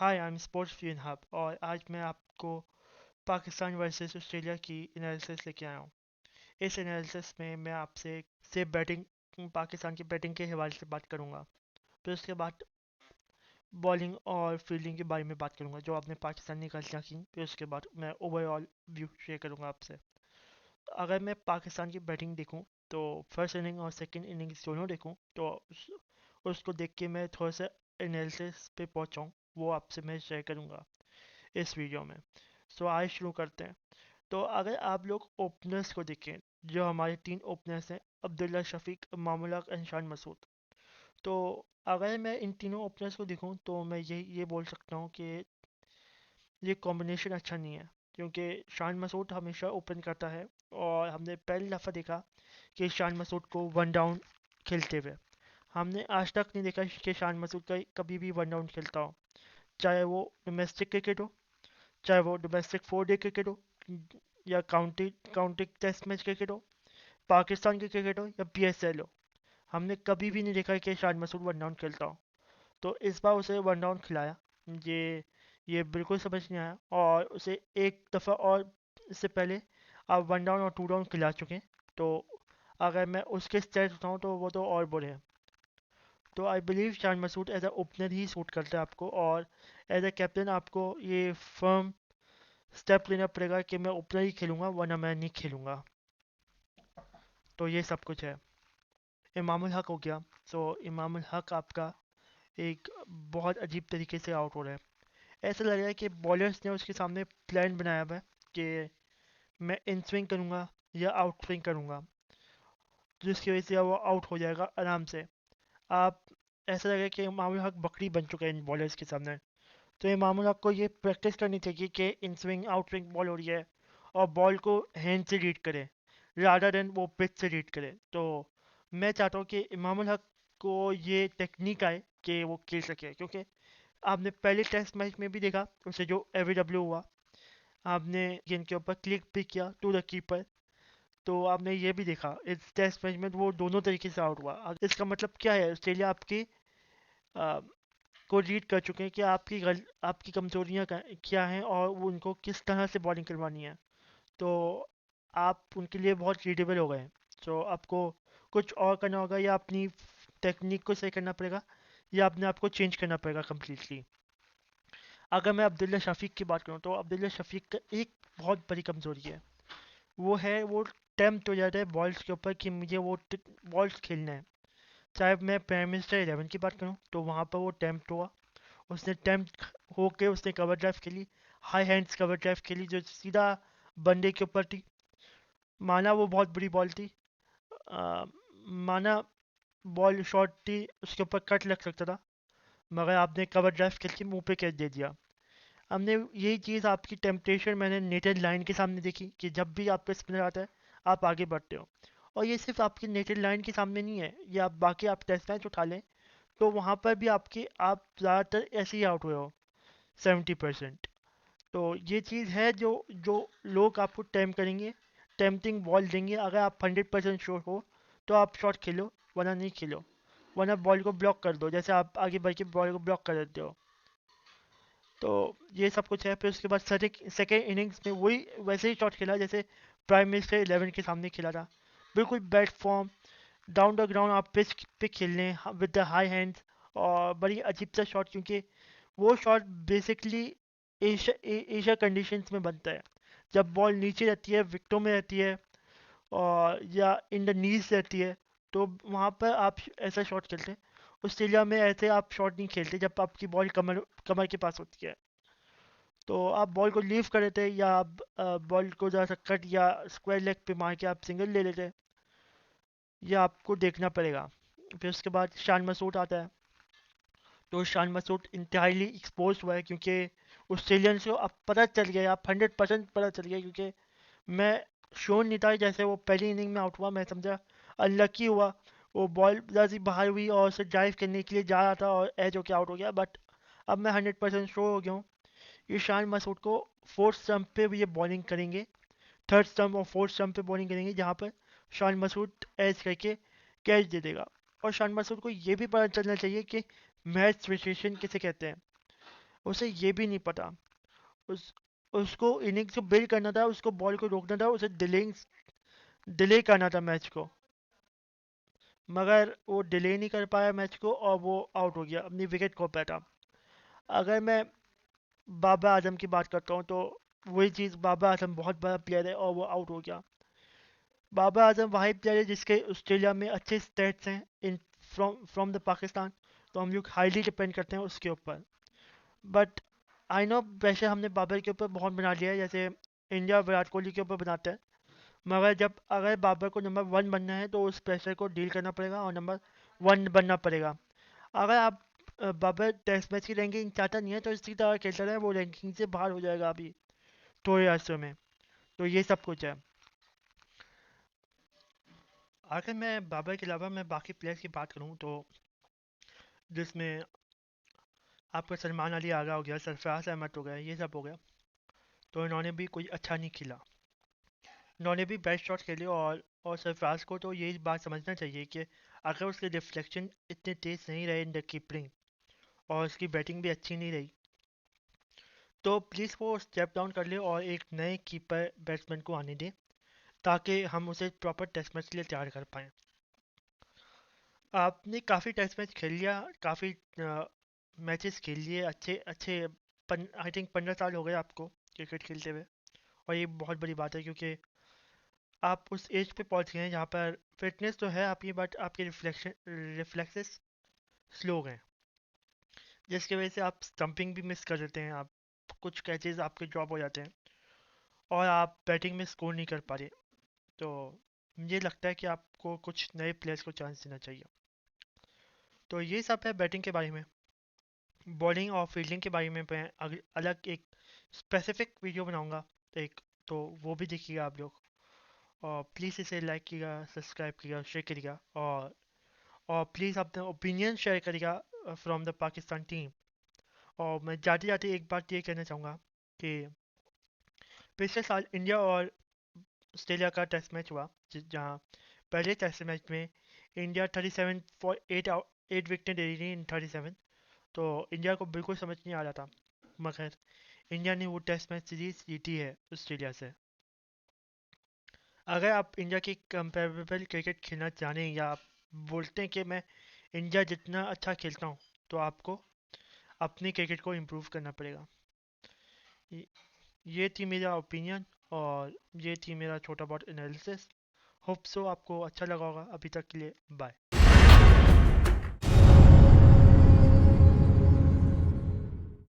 Hi I am sports fun hub और आज मैं आपको पाकिस्तान वर्सेस ऑस्ट्रेलिया की एनालिसिस लेके आया हूँ। इस एनालिसिस में मैं आपसे सिर्फ बैटिंग पाकिस्तान की बैटिंग के हवाले से बात करूँगा। फिर उसके बाद बॉलिंग और फील्डिंग के बारे में बात करूँगा जो आपने पाकिस्तानी गलतियाँ की। फिर उसके बाद मैं ओवरऑल व्यू शेयर करूँगा आपसे। अगर मैं पाकिस्तान की बैटिंग देखूँ तो फर्स्ट इनिंग और सेकेंड इनिंग्स दोनों देखूँ तो उसको देख के मैं थोड़ा सा एनालिसिस पे पहुँचाऊँ, वो आपसे मैं शेयर करूँगा इस वीडियो में। सो आइए शुरू करते हैं। तो अगर आप लोग ओपनर्स को देखें, जो हमारे तीन ओपनर्स हैं, अब्दुल्ला शफीक, मामूल हक एंड शान मसूद। तो अगर मैं इन तीनों ओपनर्स को देखूं तो मैं ये बोल सकता हूं कि ये कॉम्बिनेशन अच्छा नहीं है, क्योंकि शान मसूद हमेशा ओपन करता है और हमने पहली दफ़ा देखा कि शान मसूद को वन डाउन खेलते हुए। हमने आज तक नहीं देखा कि शान मसूद का कभी भी वन डाउन खेलता हो, चाहे वो डोमेस्टिक क्रिकेट हो, चाहे वो डोमेस्टिक 4 डे क्रिकेट हो, या county county test match cricket हो, पाकिस्तान की क्रिकेट हो या PSL हो। हमने कभी भी नहीं देखा कि शान मसूद वन डाउन खेलता हो। तो इस बार उसे वन डाउन खिलाया, ये ये बिल्कुल समझ नहीं आया। और उसे एक दफ़ा और इससे पहले आप वन डाउन और टू डाउन खिला चुके हैं। तो अगर मैं उसके स्टेट्स बताऊँ तो वो तो और बुरे हैं। तो I believe Shan Masood as a opener ही सूट करता है आपको, और एज अ कैप्टन आपको ये फर्म स्टेप लेना पड़ेगा कि मैं ओपनर ही खेलूंगा वरना मैं नहीं खेलूंगा। तो ये सब कुछ है। इमामुल हक हो गया। सो इमामुल हक आपका एक बहुत अजीब तरीके से आउट हो रहा है। ऐसा लग रहा है कि बॉलर्स ने उसके सामने प्लान बनाया हुआ है कि मैं इन स्विंग करूंगा या आउट स्विंग करूंगा, जिसकी वजह से वो आउट हो जाएगा आराम से। आप ऐसा लग रहा है कि इमामुल हक बकरी बन चुका है इन बॉलर्स के सामने। तो इमामुल हक को ये प्रैक्टिस करनी चाहिए कि in swing out swing ball हो रही है और बॉल को हैंड से रीड करे रादर देन वो पिच से रीड करे। तो मैं चाहता हूँ कि इमामुल हक को ये टेक्निक आए कि वो खेल सके, क्योंकि आपने पहले टेस्ट मैच में भी देखा उसे जो एवीडब्ल्यू हुआ, आपने इनके ऊपर क्लिक भी किया टू द कीपर। तो आपने ये भी देखा इस टेस्ट मैच में वो दोनों तरीके से आउट हुआ। इसका मतलब क्या है, ऑस्ट्रेलिया आपकी आ, को रीड कर चुके हैं कि आपकी कमजोरियां क्या हैं और वो उनको किस तरह से बॉलिंग करवानी है। तो आप उनके लिए बहुत रीडेबल हो गए हैं। तो आपको कुछ और करना होगा, या अपनी टेक्निक को सही करना पड़ेगा, या अपने आप को चेंज करना पड़ेगा कम्प्लीटली। अगर मैं अब्दुल्ला शफीक की बात करूँ तो अब्दुल्ला शफीक का एक बहुत बड़ी कमजोरी है। वो टेम्प्ट हो जाता है बॉल्स के ऊपर कि मुझे वो बॉल्स खेलना है। चाहे मैं प्राइम मिनिस्टर 11 की बात करूँ तो वहाँ पर वो टेम्प्ट हुआ, उसने टेम्प्ट होके उसने कवर ड्राइव खेली, हाई हैंड्स कवर ड्राइव खेली जो सीधा बंदे के ऊपर थी। माना वो बहुत बुरी बॉल थी, आ, माना बॉल शॉट थी, उसके ऊपर कट लग सकता था, मगर आपने कवर ड्राइव खेल के मुंह पे कैच दे दिया। हमने यही चीज़ आपकी टेम्पटेशन मैंने नेटेड लाइन के सामने देखी कि जब भी आपका स्पिनर आता है आप आगे बढ़ते हो। और ये सिर्फ आपकी नेटेड लाइन के सामने नहीं है, ये आप बाकी आप टेस्ट मैच उठा लें तो वहाँ पर भी आपके आप ज़्यादातर ऐसे ही आउट हुए हो, 70%। तो ये चीज़ है जो जो लोग आपको टेम करेंगे, टेम्पटिंग बॉल देंगे। अगर आप 100% श्योर हो तो आप शॉट खेलो, वरना नहीं खेलो, वरना बॉल को ब्लॉक कर दो जैसे आप आगे बढ़ के बॉल को ब्लॉक कर देते हो। तो ये सब कुछ है। फिर उसके बाद सेकेंड इनिंग्स में वही वैसे ही शॉट खेला जैसे प्राइम मिनिस्टर 11 के सामने खेला था। बिल्कुल bat form, down the ground आप पिच पे खेल लें विद द हाई हैंड्स। और बड़ी अजीब सा शॉट, क्योंकि वो शॉट बेसिकली एशिया कंडीशंस में बनता है, जब बॉल नीचे रहती है, विकेटों में रहती है, और या इन द नीज रहती है। तो वहाँ पर आप ऐसा शॉट खेलते हैं। ऑस्ट्रेलिया में ऐसे आप शॉट नहीं खेलते जब आपकी बॉल कमर कमर के पास होती है। तो आप बॉल को लीव कर देते, या आप बॉल को ज़रा सा कट या स्क्वायर लेग पे मार के आप सिंगल ले लेते। ये आपको देखना पड़ेगा। फिर उसके बाद शान मसूद आता है। तो शान मसूद इंतहाई एक्सपोज हुआ है, क्योंकि ऑस्ट्रेलियंस को अब पता चल गया, अब 100% पता चल गया। क्योंकि मैं श्योर नहीं था, जैसे वो पहली इनिंग में आउट हुआ मैं समझा अनलकी हुआ, वो बॉल ज़्यादा बाहर हुई और उसे ड्राइव करने के लिए जा रहा था और एज होके आउट हो गया। बट अब मैं 100% श्योर हो गया हूँ ये शान मसूद को फोर्थ स्टंप पे भी ये बॉलिंग करेंगे, थर्ड स्टंप और फोर्थ स्टंप पे बॉलिंग करेंगे, जहाँ पर शान मसूद एज करके कैच दे देगा। और शान मसूद को ये भी पता चलना चाहिए कि मैच सिचुएशन किसे कहते हैं। उसे ये भी नहीं पता। उस उसको इनिंग्स को बिल्ड करना था, उसको बॉल को रोकना था, उसे डिले करना था मैच को। मगर वो डिले नहीं कर पाया मैच को और वो आउट हो गया, अपनी विकेट खो पाया था। अगर मैं बाबर आजम की बात करता हूँ तो वही चीज़, बाबर आजम बहुत बड़ा प्लेयर है और वो आउट हो गया। बाबर आजम वही प्लेयर है जिसके ऑस्ट्रेलिया में अच्छे स्टेट्स हैं in from from the Pakistan. तो हम लोग हाईली डिपेंड करते हैं उसके ऊपर। बट आई नो प्रेशर हमने बाबर के ऊपर बहुत बना लिया है, जैसे इंडिया विराट कोहली के ऊपर बनाते हैं। मगर जब अगर बाबर को नंबर वन बनना है तो उस प्रेशर को डील करना पड़ेगा और नंबर वन बनना पड़ेगा। अगर आप बाबर टेस्ट मैच की रैंकिंग चाहता नहीं है तो इसी तरह खेलता रहे, वो रैंकिंग से बाहर हो जाएगा अभी थोड़े अर्से में। तो ये सब कुछ है। अगर मैं बाबर के अलावा मैं बाकी प्लेयर्स की बात करूँ तो जिसमें आपका सलमान अली आगा हो गया, सरफराज अहमद हो गया, ये सब हो गया। तो इन्होंने भी कोई अच्छा नहीं खेला। इन्होंने भी बेस्ट शॉट खेले और सरफराज को तो ये बात समझना चाहिए कि अगर उसके रिफ्लेक्शन इतने तेज नहीं रहे इन द कीपिंग और उसकी बैटिंग भी अच्छी नहीं रही, तो प्लीज़ वो स्टेप डाउन कर ले और एक नए कीपर बैट्समैन को आने दे, ताकि हम उसे प्रॉपर टेस्ट मैच के लिए तैयार कर पाएँ। आपने काफ़ी टेस्ट मैच खेल लिया, काफ़ी मैचेस खेल लिए अच्छे अच्छे। आई थिंक 15 साल हो गए आपको क्रिकेट खेलते हुए। और ये बहुत बड़ी बात है क्योंकि आप उस एज पे पहुंच गए हैं जहाँ पर फिटनेस तो है आपकी, बट आपके रिफ्लेक्सेस स्लो गए, जिसकी वजह से आप स्टंपिंग भी मिस कर देते हैं। आप कुछ कैचेस आपके ड्रॉप हो जाते हैं और आप बैटिंग में स्कोर नहीं कर पा रहे। तो मुझे लगता है कि आपको कुछ नए प्लेयर्स को चांस देना चाहिए। तो ये सब है बैटिंग के बारे में। बॉलिंग और फील्डिंग के बारे में मैं अलग एक स्पेसिफिक वीडियो बनाऊंगा एक, तो वो भी देखिएगा आप लोग। और प्लीज़ इसे लाइक कीजिएगा, सब्सक्राइब कीजिएगा, शेयर करिएगा और प्लीज़ अपना ओपिनियन शेयर करिएगा फ्रॉम द पाकिस्तान टीम। और मैं जाते जाते एक बात ये कहना चाहूँगा कि पिछले साल इंडिया और ऑस्ट्रेलिया का टेस्ट मैच हुआ, जहाँ पहले टेस्ट मैच में इंडिया 37 फॉर 8 विकेटें दे रही थी इन 37। तो इंडिया को बिल्कुल समझ नहीं आ रहा था, मगर इंडिया ने वो टेस्ट मैच सीरीज जीती है ऑस्ट्रेलिया से। अगर आप इंडिया की कंपेरेबल क्रिकेट खेलना चाहते हैं या आप बोलते हैं कि मैं इंडिया जितना अच्छा खेलता हूँ, तो आपको अपनी क्रिकेट को इम्प्रूव करना पड़ेगा। ये ये थी मेरा ओपिनियन और ये थी मेरा छोटा बहुत एनालिसिस। होप सो आपको अच्छा लगा होगा। अभी तक के लिए बाय।